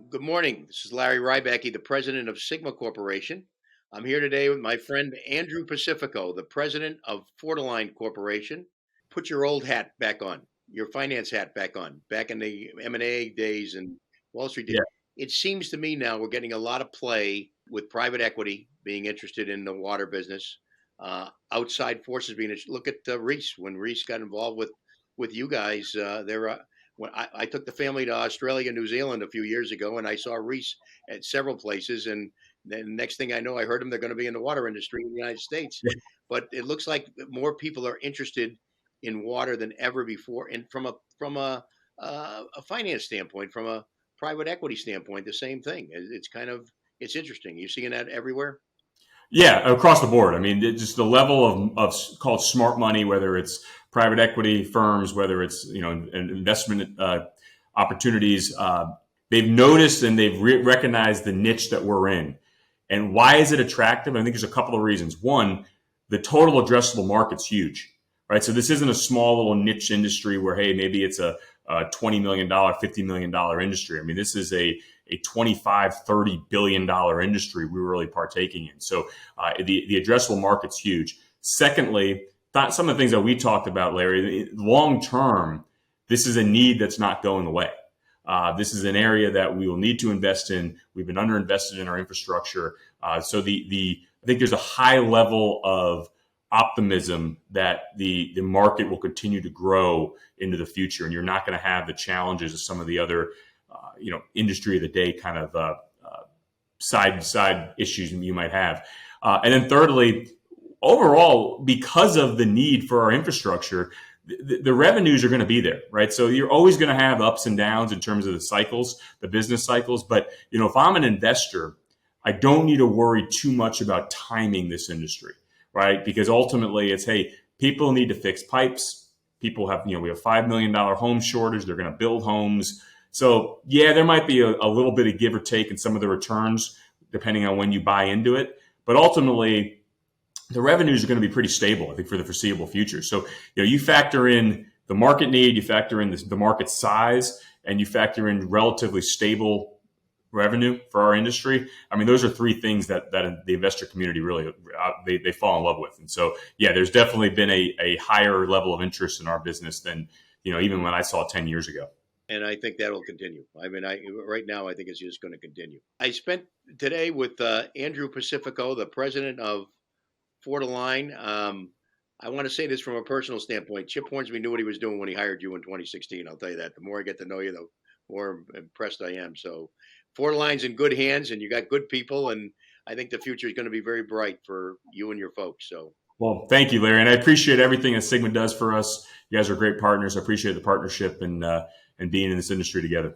Good morning. This is Larry Rybacky, the president of Sigma Corporation. I'm here today with my friend Andrew Pacifico, the president of Fortaline Corporation. Put your old hat back on, your finance hat back on, back in the M&A days and Wall Street days. Yeah, It seems to me now we're getting a lot of play with private equity being interested in the water business, outside forces being interested. Look at Reese. When Reese got involved with you guys, when I took the family to Australia, New Zealand a few years ago, and I saw Reese at several places. And then next thing I know, I heard them they're going to be in the water industry in the United States. yeah, But it looks like more people are interested in water than ever before, and from a finance standpoint, from a private equity standpoint, the same thing. It's interesting. You seeing that everywhere? yeah, across the board. I mean, just the level of called smart money, whether it's private equity firms, whether it's investment opportunities, they've noticed and they've recognized the niche that we're in. And why is it attractive? I think there's a couple of reasons. One, the total addressable market's huge, right? So this isn't a small little niche industry where, hey, maybe it's a $20 million, $50 million industry. I mean, this is a 25, $30 billion industry we're really partaking in. So the addressable market's huge. Secondly, some of the things that we talked about, Larry, long term, this is a need that's not going away. This is an area that we will need to invest in. We've been underinvested in our infrastructure. So I think there's a high level of optimism that the market will continue to grow into the future, and you're not going to have the challenges of some of the other industry of the day kind of side issues you might have. And then thirdly, overall, because of the need for our infrastructure, the revenues are going to be there, right? So you're always going to have ups and downs in terms of the cycles, the business cycles. But if I'm an investor, I don't need to worry too much about timing this industry, right? Because ultimately, it's hey, people need to fix pipes. People have we have $5 million home shortage. They're going to build homes. So yeah, there might be a little bit of give or take in some of the returns depending on when you buy into it. But ultimately, the revenues are going to be pretty stable, I think, for the foreseeable future. So, you factor in the market need, you factor in the market size, and you factor in relatively stable revenue for our industry. I mean, those are three things that the investor community really they fall in love with. And so, yeah, there's definitely been a higher level of interest in our business than even when I saw it 10 years ago. And I think that'll continue. I mean, right now I think it's just going to continue. I spent today with Andrew Pacifico, the president of Fortaline. I want to say this from a personal standpoint. Chip Hornsby knew what he was doing when he hired you in 2016. I'll tell you that. The more I get to know you, the more impressed I am. So Fortaline's in good hands, and you got good people, and I think the future is going to be very bright for you and your folks. So. Well, thank you, Larry, and I appreciate everything that Sigma does for us. You guys are great partners. I appreciate the partnership and being in this industry together.